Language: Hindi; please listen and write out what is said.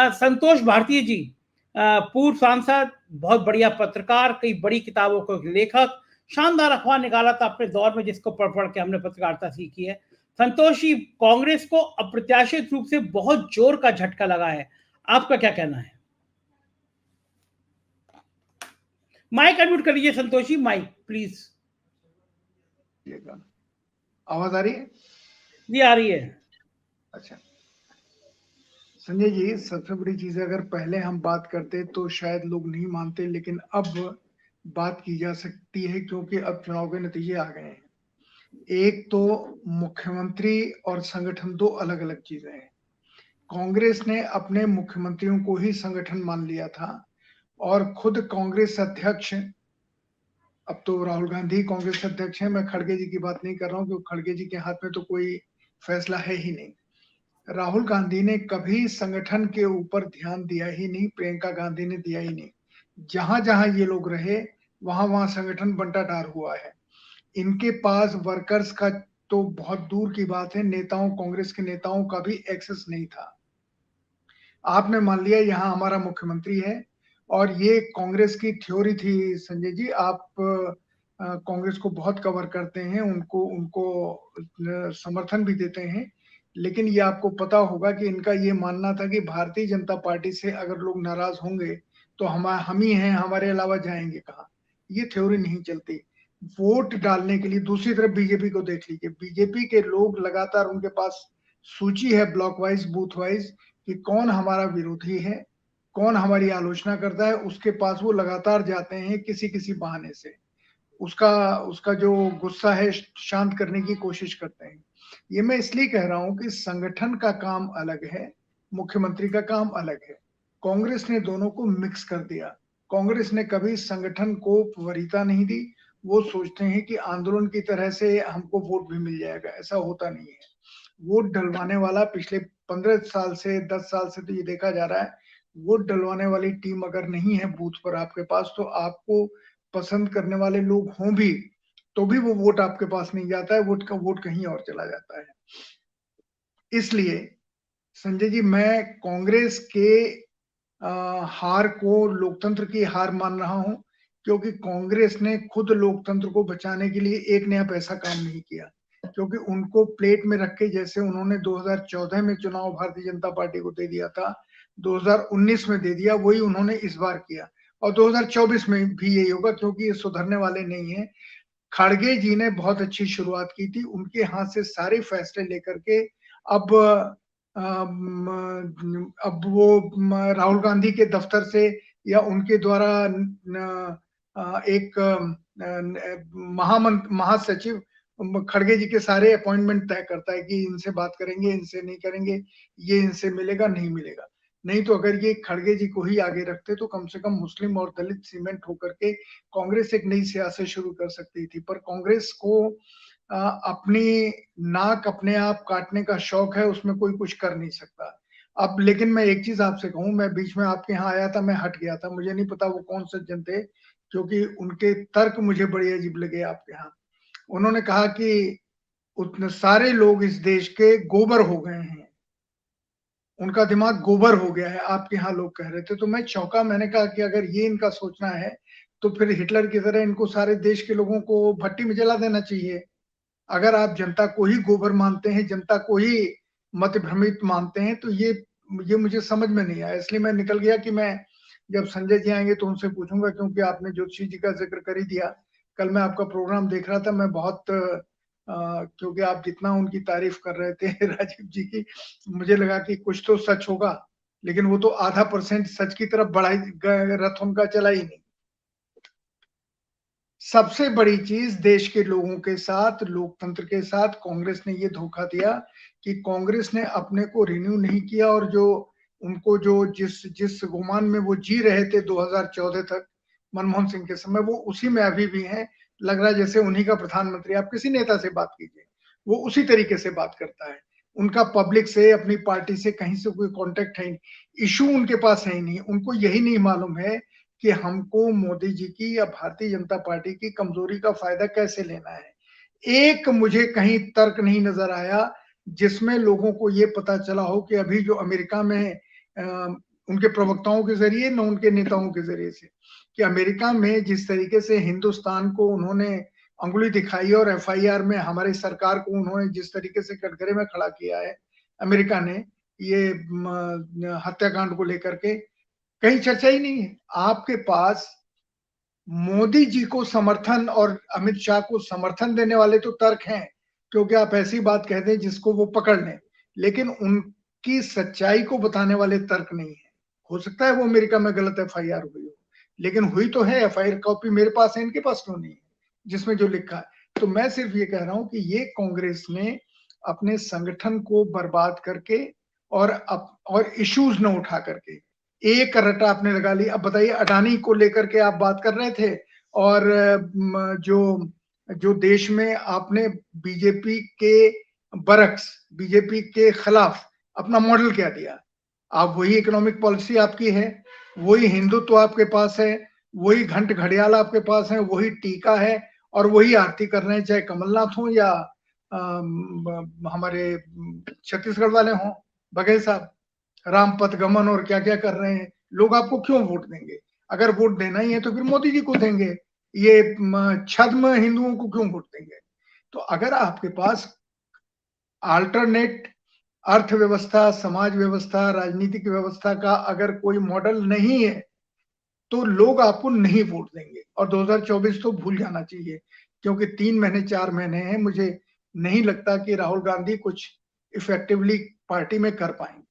संतोष भारती जी, पूर्व सांसद, बहुत बढ़िया पत्रकार, कई बड़ी किताबों के लेखक, शानदार अखबार निकाला था अपने दौर में, जिसको पढ़ पढ़ के हमने पत्रकारिता सीखी है। संतोष जी, कांग्रेस को अप्रत्याशित रूप से बहुत जोर का झटका लगा है, आपका क्या कहना है? माइक अनम्यूट कर लीजिए संतोष जी, माइक प्लीज। आवाज आ रही है? जी आ रही है। अच्छा संजय जी, सबसे बड़ी चीज है, अगर पहले हम बात करते तो शायद लोग नहीं मानते, लेकिन अब बात की जा सकती है क्योंकि अब चुनाव के नतीजे आ गए हैं। एक तो मुख्यमंत्री और संगठन दो अलग अलग चीजें हैं। कांग्रेस ने अपने मुख्यमंत्रियों को ही संगठन मान लिया था और खुद कांग्रेस अध्यक्ष, अब तो राहुल गांधी कांग्रेस अध्यक्ष हैं, मैं खड़गे जी की बात नहीं कर रहा हूं क्योंकि खड़गे जी के हाथ में तो कोई फैसला है ही नहीं। राहुल गांधी ने कभी संगठन के ऊपर ध्यान दिया ही नहीं, प्रियंका गांधी ने दिया ही नहीं। जहां जहां ये लोग रहे वहां वहां संगठन बंटाधार हुआ है। इनके पास वर्कर्स का तो बहुत दूर की बात है, नेताओं, कांग्रेस के नेताओं का भी एक्सेस नहीं था। आपने मान लिया यहाँ हमारा मुख्यमंत्री है, और ये कांग्रेस की थ्योरी थी संजय जी। आप कांग्रेस को बहुत कवर करते हैं, उनको उनको समर्थन भी देते हैं, लेकिन ये आपको पता होगा कि इनका ये मानना था कि भारतीय जनता पार्टी से अगर लोग नाराज होंगे तो हम ही हैं, हमारे अलावा जाएंगे कहाँ। ये थ्योरी नहीं चलती। वोट डालने के लिए दूसरी तरफ बीजेपी को देख लीजिए, बीजेपी के लोग लगातार, उनके पास सूची है ब्लॉक वाइज, बूथ वाइज, कि कौन हमारा विरोधी है, कौन हमारी आलोचना करता है, उसके पास वो लगातार जाते हैं किसी किसी बहाने से। उसका उसका जो गुस्सा है शांत करने की कोशिश करते हैं। ये मैं इसलिए कह रहा हूं कि संगठन का काम अलग है, मुख्यमंत्री का काम अलग है। कांग्रेस ने दोनों को मिक्स कर दिया। कांग्रेस ने कभी संगठन को वरीयता नहीं दी। वो सोचते हैं कि आंदोलन की तरह से हमको वोट भी मिल जाएगा, ऐसा होता नहीं है। वोट डलवाने वाला पिछले 15 साल से, 10 साल से तो ये देखा जा रहा है, वोट डलवाने वाली टीम अगर नहीं है बूथ पर आपके पास, तो आपको पसंद करने वाले लोग हों भी तो भी वो वोट आपके पास नहीं जाता है, वोट कहीं और चला जाता है। इसलिए संजय जी, मैं कांग्रेस के हार को लोकतंत्र की हार मान रहा हूं, क्योंकि कांग्रेस ने खुद लोकतंत्र को बचाने के लिए एक नया पैसा काम नहीं किया। क्योंकि उनको प्लेट में रख के, जैसे उन्होंने 2014 में चुनाव भारतीय जनता पार्टी को दे दिया था, 2019 में दे दिया, वही उन्होंने इस बार किया, और 2024 में भी यही होगा, क्योंकि ये सुधरने वाले नहीं है। खड़गे जी ने बहुत अच्छी शुरुआत की थी, उनके हाथ से सारे फैसले लेकर के अब वो राहुल गांधी के दफ्तर से या उनके द्वारा एक महासचिव खड़गे जी के सारे अपॉइंटमेंट तय करता है कि इनसे बात करेंगे, इनसे नहीं करेंगे, ये इनसे मिलेगा, नहीं मिलेगा। नहीं तो अगर ये खड़गे जी को ही आगे रखते तो कम से कम मुस्लिम और दलित सीमेंट होकर के कांग्रेस एक नई सियासत शुरू कर सकती थी। पर कांग्रेस को अपनी नाक अपने आप काटने का शौक है, उसमें कोई कुछ कर नहीं सकता। अब लेकिन मैं एक चीज आपसे कहूं, मैं बीच में आपके यहाँ आया था, मैं हट गया था, मुझे नहीं पता वो कौन सज्जन थे, क्योंकि उनके तर्क मुझे बड़े अजीब लगे आपके यहाँ। उन्होंने कहा कि उतने सारे लोग इस देश के गोबर हो गए हैं, उनका दिमाग गोबर हो गया है, आपके यहाँ लोग कह रहे थे। तो मैं चौंका, मैंने कहा कि अगर ये इनका सोचना है तो फिर हिटलर की तरह इनको सारे देश के लोगों को भट्टी में जला देना चाहिए। अगर आप जनता को ही गोबर मानते हैं, जनता को ही मत भ्रमित मानते हैं, तो ये मुझे समझ में नहीं आया। इसलिए मैं निकल गया कि मैं जब संजय जी आएंगे तो उनसे पूछूंगा, क्योंकि आपने ज्योतिषी जी का जिक्र कर ही दिया। कल मैं आपका प्रोग्राम देख रहा था, मैं बहुत क्योंकि आप जितना उनकी तारीफ कर रहे थे राजीव जी की, मुझे लगा कि कुछ तो सच होगा, लेकिन वो तो आधा % सच की तरफ बढ़ा, रथ उनका चला ही नहीं। सबसे बड़ी चीज देश के लोगों के साथ, लोकतंत्र के साथ कांग्रेस ने ये धोखा दिया कि कांग्रेस ने अपने को रिन्यू नहीं किया, और जो उनको जो जिस जिस गुमान में वो जी रहे थे 2014 तक मनमोहन सिंह के समय, वो उसी में अभी भी हैं। लग रहा है जैसे उन्हीं का प्रधानमंत्री। आप किसी नेता से बात कीजिए, वो उसी तरीके से बात करता है। उनका पब्लिक से, अपनी पार्टी से कहीं से कोई कॉन्टेक्ट है नहीं, इशू उनके पास है ही नहीं। उनको यही नहीं मालूम है कि हमको मोदी जी की या भारतीय जनता पार्टी की कमजोरी का फायदा कैसे लेना है। एक मुझे कहीं तर्क नहीं नजर आया जिसमें लोगों को ये पता चला हो कि अभी जो अमेरिका में उनके प्रवक्ताओं के जरिए, न उनके नेताओं के जरिए से, कि अमेरिका में जिस तरीके से हिंदुस्तान को उन्होंने अंगुली दिखाई और एफआईआर में हमारी सरकार को उन्होंने जिस तरीके से कटघरे में खड़ा किया है अमेरिका ने, ये हत्याकांड को लेकर के कहीं चर्चा ही नहीं है। आपके पास मोदी जी को समर्थन और अमित शाह को समर्थन देने वाले तो तर्क हैं, क्योंकि आप ऐसी बात कह दें जिसको वो पकड़ लें, लेकिन उनकी सच्चाई को बताने वाले तर्क नहीं है। हो सकता है वो अमेरिका में गलत एफआईआर हुई हो, लेकिन हुई तो है, एफआईआर कॉपी मेरे पास है, इनके पास क्यों नहीं है जिसमें जो लिखा है। तो मैं सिर्फ ये कह रहा हूं कि ये कांग्रेस ने अपने संगठन को बर्बाद करके और इश्यूज न उठा करके एक रटा आपने लगा ली। अब बताइए, अडानी को लेकर के आप बात कर रहे थे, और जो देश में आपने बीजेपी के बरक्स, बीजेपी के खिलाफ अपना मॉडल क्या दिया। आप वही इकोनॉमिक पॉलिसी आपकी है, वही हिंदुत्व आपके पास है, वही घंट घड़ियाल आपके पास है, वही टीका है, और वही आरती कर रहे हैं, चाहे कमलनाथ हो या हमारे छत्तीसगढ़ वाले हों, बघेल साहब, राम पथ गमन और क्या क्या कर रहे हैं। लोग आपको क्यों वोट देंगे? अगर वोट देना ही है तो फिर मोदी जी को देंगे, ये छद्म हिंदुओं को क्यों वोट देंगे? तो अगर आपके पास अल्टरनेट अर्थव्यवस्था, समाज व्यवस्था, राजनीतिक व्यवस्था का अगर कोई मॉडल नहीं है, तो लोग आपको नहीं वोट देंगे। और 2024 तो भूल जाना चाहिए, क्योंकि 3 महीने 4 महीने हैं, मुझे नहीं लगता कि राहुल गांधी कुछ इफेक्टिवली पार्टी में कर पाएंगे।